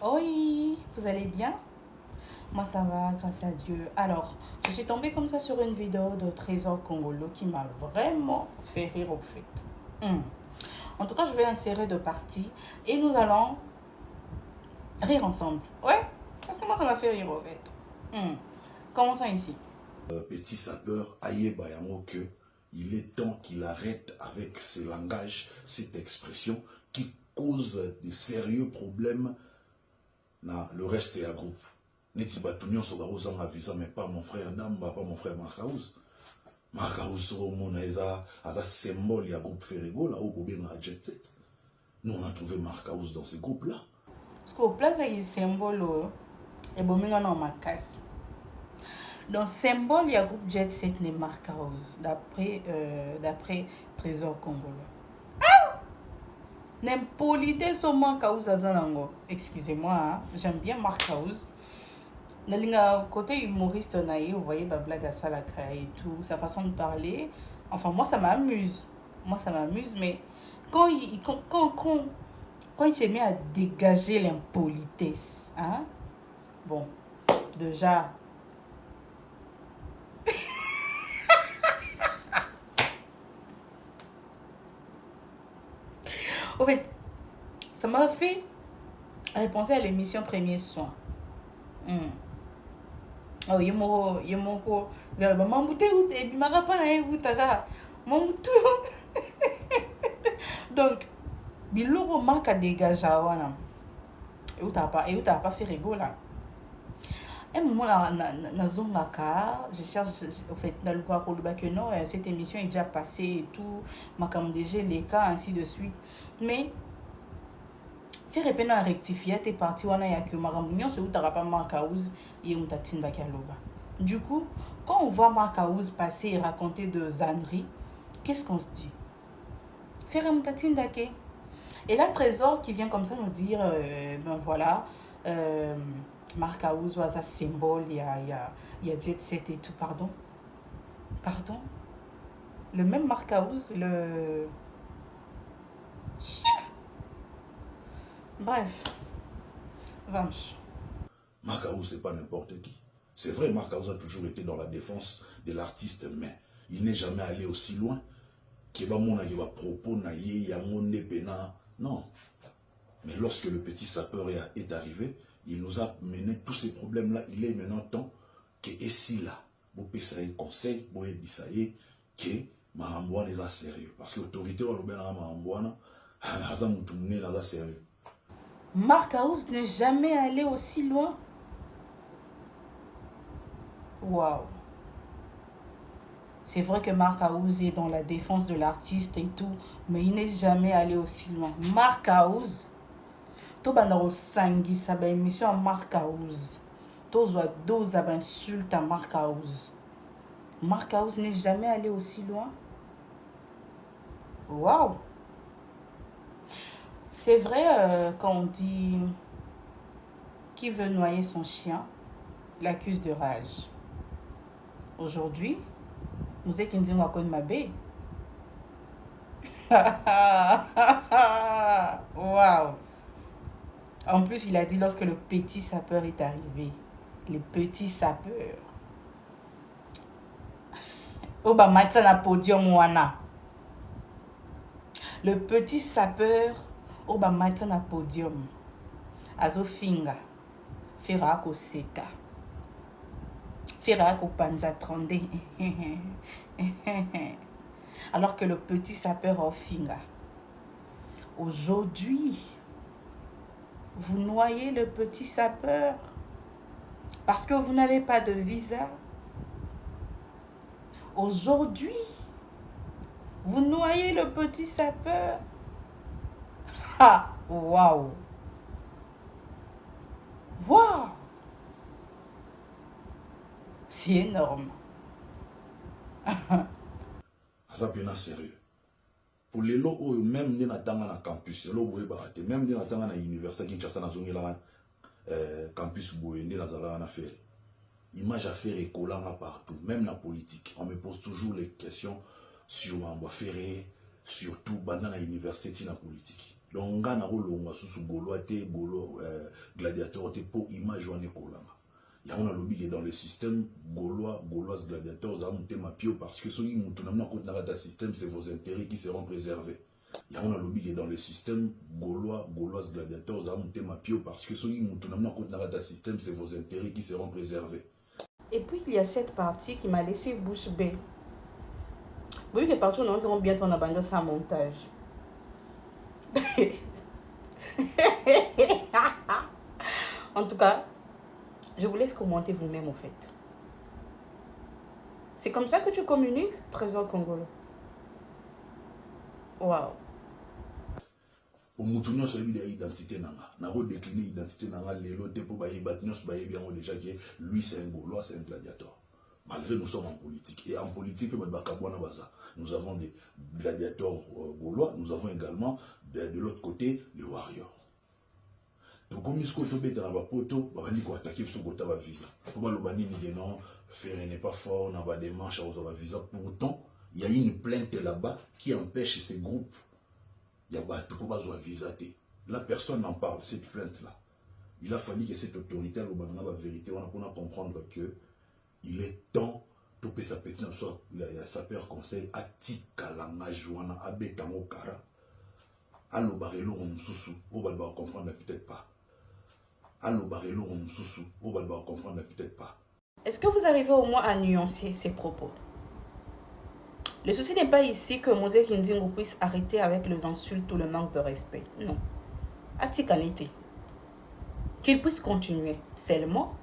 Oui, vous allez bien? Moi ça va, grâce à Dieu. Alors, je suis tombée comme ça sur une vidéo de Trésor Congolo qui m'a vraiment fait rire au fait. En tout cas, je vais insérer deux parties et nous allons rire ensemble. Ouais, parce que moi ça m'a fait rire au fait. Commençons ici. Petit sapeur, aïe bayango que il est temps qu'il arrête avec ce langage, cette expression qui cause de sérieux problèmes dans le reste de la groupe. Neti batunyo so barozanga visa mais pas mon frère Damba, pas mon frère Marcaouz. Marcaouz au mona eza aza symbole ya groupe Ferrego là où bobenga jet set. Nous on a trouvé Marcaouz dans ce groupe là. Parce qu'au place il symbole et bon maintenant on ma casse. Donc symbole il y a groupe Jet Set ne Marc House d'après Trésor Congolo. N'impolité so Marc House azanango. Excusez-moi, hein? J'aime bien Marc House. Nalinga côté humoriste naïe, vous voyez ba blague à Salaka et tout, sa façon de parler. Enfin moi ça m'amuse. Moi ça m'amuse mais quand il se met à dégager l'impolitesse, hein? Bon, déjà en fait, ça m'a fait penser à l'émission Premier Soin. Oh, yemoko, vers le mamouté ou et marapa ou taga. Mamoutou. Donc, biloko manque à dégager wana. Et où t'as pas fait rigoler là. Un moment na zongaka, je cherche en fait dans le quoi que non, cette émission est déjà passée et tout, makam déjà les cas ainsi de suite. Mais faire répéter à rectifier tes parties wana ya que marambounion c'est où t'auras pas Marcaouz et où t'as tinda kialoba. Du coup, quand on voit Marcaouz passer et raconter de zanneries, qu'est-ce qu'on se dit? Faire un mutatinda ke. Et là, Trésor qui vient comme ça nous dire, ben voilà, Marcaouz was un symbole, il y a Jet Set et tout, pardon. Pardon? Le même Marcaouz, le... Bref, vamos. Marcaouz, c'est pas n'importe qui. C'est vrai, Marcaouz a toujours été dans la défense de l'artiste, mais il n'est jamais allé aussi loin. Non. Mais lorsque le petit sapeur est arrivé, il nous a mené tous ces problèmes-là. Il est maintenant temps que ici là, vous pouvez conseil, vous pouvez dire que Marambouane est sérieux. Parce que l'autorité va le Marambouane, est sérieux. Marcaouz n'est jamais allé aussi loin. Waouh. C'est vrai que Marcaouz est dans la défense de l'artiste et tout, mais il n'est jamais allé aussi loin. Marcaouz, to bandaro sangi sa ba émission à Marcaouz. To zwa dose à insulte à Marcaouz. Marcaouz n'est jamais allé aussi loin. Waouh. C'est vrai quand on dit qui veut noyer son chien l'accuse de rage. Aujourd'hui, nous est qui nous dit ma bé. Waouh. En plus, il a dit lorsque le petit sapeur est arrivé. Le petit sapeur. Oba matza na podium wana. Le petit sapeur oba matza na podium. Azo finga. Fera ko seka. Fera ko panza trande. Alors que le petit sapeur a finga. Aujourd'hui, vous noyez le petit sapeur parce que vous n'avez pas de visa. Aujourd'hui, vous noyez le petit sapeur. Ah, waouh. Waouh. C'est énorme. Ça bien sérieux. Pour les lots, même les natanga na campus, les lots même les natanga na université Kinshasa na zongi la campus boyende na zala na faire. Image à faire et collant partout, même la politique. On me pose toujours les questions sur Mamba Ferré, surtout pendant la université la politique. Donc, on a un sous Gaulois, gladiateur, pour image ou en écolanga. Il y a un lobby qui est dans le système Gaulois, Gauloises, gladiateurs, ça monte ma pio parce que ceux qui montent dans système, c'est vos intérêts qui seront préservés. Il y a un lobby qui est dans le système Gaulois, Gauloises, gladiateurs, ça monte ma pio parce que ceux qui montent dans système, c'est vos intérêts qui seront préservés. Et puis il y a cette partie qui m'a laissé bouche bée. Vous voyez que partout, on a bientôt abandonné ça montage. En tout cas, je vous laisse commenter vous-même, au fait. C'est comme ça que tu communiques, Trésor Congolais. Waouh. Au moutounio sur l'identité nanga, n'a pas décliné l'identité nanga, les lots pour bailler batnios bailler bien déjà que lui c'est un Gaulois, c'est un gladiateur. Malgré nous sommes en politique et en politique nous avons des gladiateurs gaulois, nous avons également de l'autre côté les warriors. Donc comme ce que tu as poto, on va dire attaquer ce que tu as visa. Comment le bani dit non, faire n'est pas fort, on a des marches à visa. Pourtant, il y a une plainte là-bas qui empêche ces groupes. Il y a pas de visa. La personne en parle, cette plainte-là. Il a fallu que cette autorité, la vérité, on a pour comprendre que il est temps de faire sa pétition, soit il y a sa père conseil, à Tikalanga Joana, à Betango Kara, à l'Obarelo Moussou, on va comprendre peut-être pas. À l'Obarelo Moussou, on va comprendre peut-être pas. Est-ce que vous arrivez au moins à nuancer ces propos? Le souci n'est pas ici que Mosé Kindingo puisse arrêter avec les insultes ou le manque de respect. Non. Atikanité. Qu'il puisse continuer. Seulement,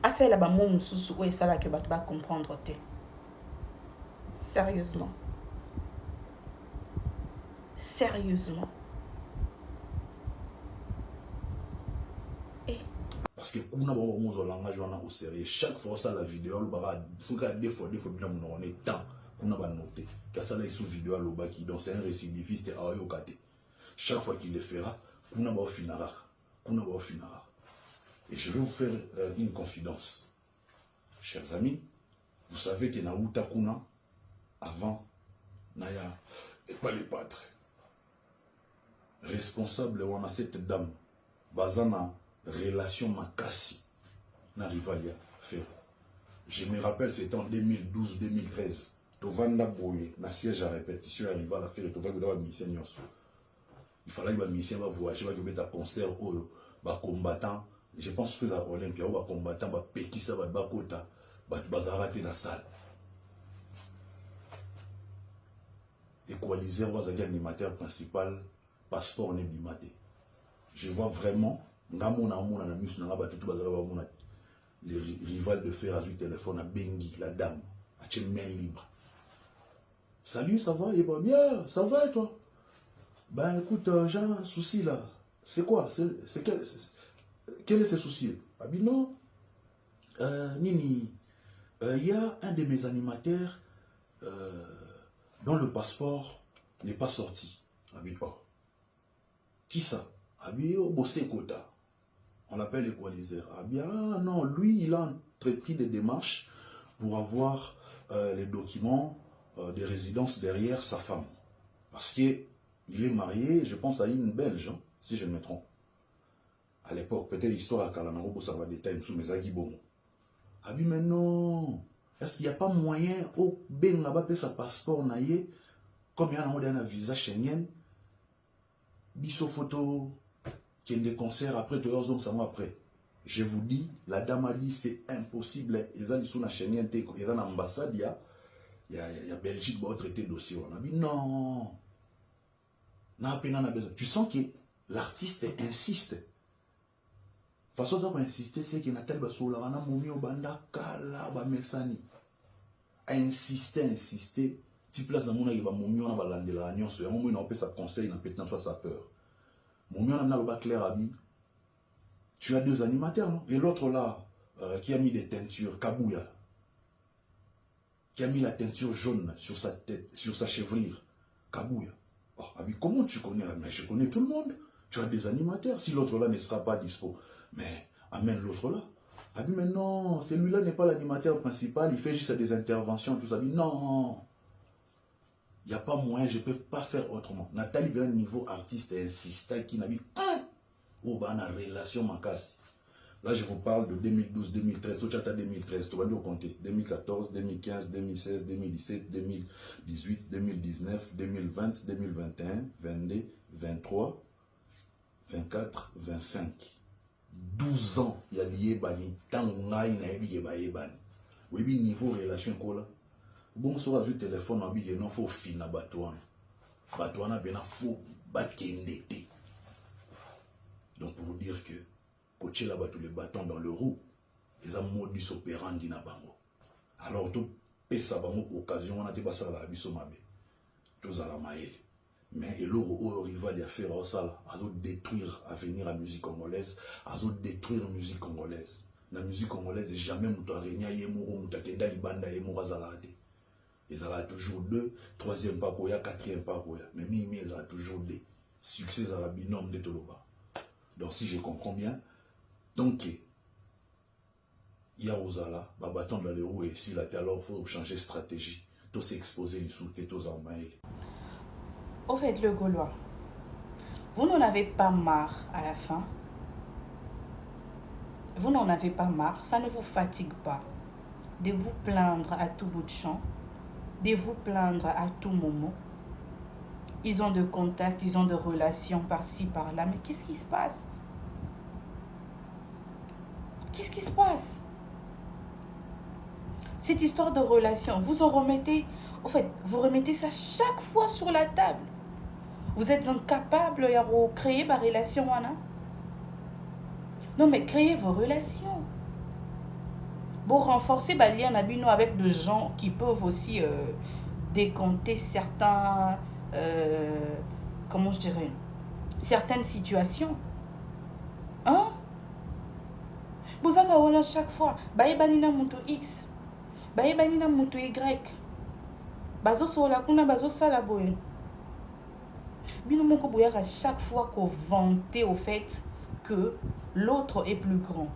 assez là-bas, mon sous et ça là que tu vas comprendre. Sérieusement. Sérieusement. Parce que on a un langage au sérieux. Chaque fois ça la vidéo, il faut que des fois on est temps. On a noté. Car ça là sous vidéo à qui donc c'est un récidiviste à Oyokate. Chaque fois qu'il le fera, on a finira. Et je vais vous faire une confidence. Chers amis, vous savez que na Utakuna, avant, Naya, et pas les padres. Responsable, on a cette dame, Bazana, relation makasi, na rivalia, fait. Je me rappelle, c'était en 2012-2013. Tovanda Boye, na siège à répétition, arriva à la faire, Tovanda Boye, mission Nyonso. Il fallait que la mission va voyager, va mettre un concert, va combattant. Je pense que à Olympia, va combattant, va pékisa, va bakota, va rater la salle. Équaliser, va dire animateur principal, passeport n'est bimaté. Je vois vraiment, les rivales de fer à du téléphone à Bengi, la dame, à main libre. Salut, ça va? Il va bien, ça va et toi? Ben écoute, j'ai un souci là. C'est quoi? Quel est ce souci? Ah ben non. Nini, il y a un de mes animateurs dont le passeport n'est pas sorti. Ah ben oh. Qui ça? Ah ben oh, Bossé Kota. On l'appelle équaliseur. Ah bien non, lui il a entrepris des démarches pour avoir les documents de résidence derrière sa femme. Parce que il est marié, je pense, à une Belge, hein, si je ne me trompe. À l'époque, peut-être l'histoire à Kalanaro pour savoir des détails sous mes aguibons. Ah oui, mais non. Est-ce qu'il n'y a pas moyen au Ben là-bas de sa passeport naïe, comme il y a un visa Schengen, biso photo, qui est des concerts après, 2 ans, ça mois après. Je vous dis, la dame a dit c'est impossible. Ils ont sur la Schengen, ils ont l'ambassade, il y a Belgique qui va traiter le dossier. On a dit non. Tu sens que l'artiste insiste. La façon dont on insiste, c'est que Nathalie Bassoula, on a moumi au banda kala ba mesani. Insister. Tu places dans mon aïe, ba moumi on a balandé la réunion, sur un moment on peut sa conseil, on peut soit sa peur. Moumi on a le bas clair abi. Tu as 2 animateurs, non? Et l'autre là, qui a mis des teintures, Kabouya, qui a mis la teinture jaune sur sa tête, sur sa chevelure, Kabouya. Oh, Abi, comment tu connais? Mais je connais tout le monde. Tu as des animateurs. Si l'autre là ne sera pas dispo, mais amène l'autre là. Abi, mais non, celui-là n'est pas l'animateur principal. Il fait juste des interventions, tout ça. Abi, non. Il n'y a pas moyen, je ne peux pas faire autrement. Nathalie, bien niveau artiste et insistant qui n'a vu oh, bah, la relation ma casse. Là, je vous parle de 2012, 2013, au chata 2013, tu vas nous compter. 2014, 2015, 2016, 2017, 2018, 2019, 2020, 2021, 22, 23, 24, 25. 12 ans, il y a lié bani. Tant qu'on a une bani. Oui, niveau relation quoi. Bon, sur le téléphone, il y a un faux fin à Batouana. Batouana, il y a un faux batkendete. Donc, pour vous dire que, coacher là-bas tous les bâtons dans le roue, ils ont modus operandi na bango. Alors, tout pesa bango occasion, on a été passé à la abisso mabe. Tous à la maëlle. Mais il au rival y a fait ça là, à détruire l'avenir à la musique congolaise, à détruire la musique congolaise. La musique congolaise, jamais mouta régna yemoro mouta kenda libanda yemoro azalade. Ils ont toujours deux, troisième pas pour ya, quatrième pas pour ya. Mais ils ont toujours des succès à la binôme de Toloba. Donc si je comprends bien, donc il y a Ozala, bâton dans les roues et ici là, alors il faut changer de stratégie. Tout s'exposer les sous-têtes, tous en mail. Au fait, le Gaulois, vous n'en avez pas marre à la fin. Vous n'en avez pas marre, ça ne vous fatigue pas de vous plaindre à tout bout de champ, de vous plaindre à tout moment. Ils ont de contacts, ils ont de relations par-ci, par-là. Mais qu'est-ce qui se passe? Qu'est-ce qui se passe? Cette histoire de relation, vous en remettez, en fait, vous remettez ça chaque fois sur la table. Vous êtes incapable de créer ma relation, Anna. Non, mais créez vos relations. Pour renforcer les liens avec des gens qui peuvent aussi décompter certains, comment je dirais, certaines situations. Hein? Vous avez à chaque fois, baïbanina muto X, baïbanina muto Y, bazo sola kuna bazo salaboye. Bino moko boyaka à chaque fois qu'on vantait au fait que l'autre est plus grand.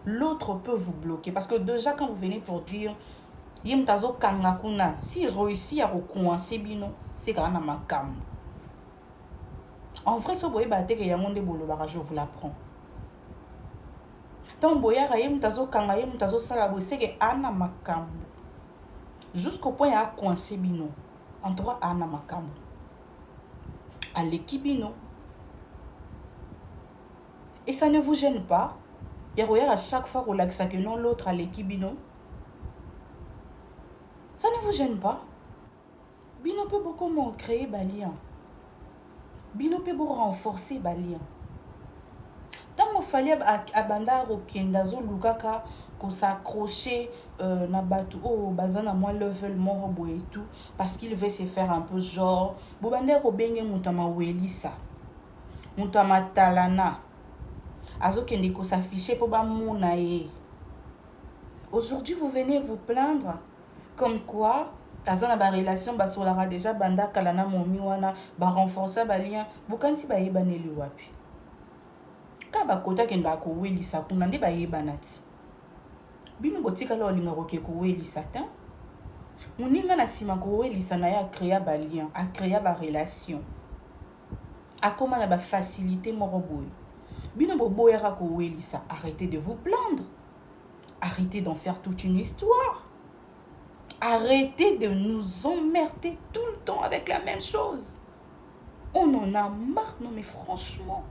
L'autre peut vous bloquer. Parce que déjà, quand vous venez pour dire Yimtazo Kanakuna, s'il réussit à recoincer Bino, c'est quand même un cam. En vrai, ce boye bate que Yamonde Bolobara, je vous l'apprends. Tant boyara Yimtazo Kanga, Yimtazo Salabo, c'est que Anna Makam. Jusqu'au point à coincer Bino. En trois, Anna Makam. À l'équipe Bino. Et ça ne vous gêne pas. Et regarde à chaque fois relaxa que non l'autre à l'équipe Bino. Ça ne vous gêne pas. Bino peut beaucoup créer Balien. Bino peut beaucoup renforcer Balien. Tant qu'il fallait à Bandar au Kendazo Lukaka qu'on s'accrochait na batu oh bazana moi level morobo et tout parce qu'il veut se faire un peu genre Bobander au benge mutama welisa mutama talana. Aujourd'hui, vous venez vous plaindre comme quoi, dans la relation, basolara déjà banda kalana momiwana, ba renforcer ba lien, bukanti ba yebaneli wapi. Ka ba kota kenda ko welisa kunande ba yebanati. Bino botika lo linga roke ko welisa ta. Muninga na sima ko welisa na ya créer ba lien, a créer ba relation. A comment la ba faciliter moroboy. Arrêtez de vous plaindre. Arrêtez d'en faire toute une histoire. Arrêtez de nous emmerder tout le temps avec la même chose. On en a marre, non mais franchement.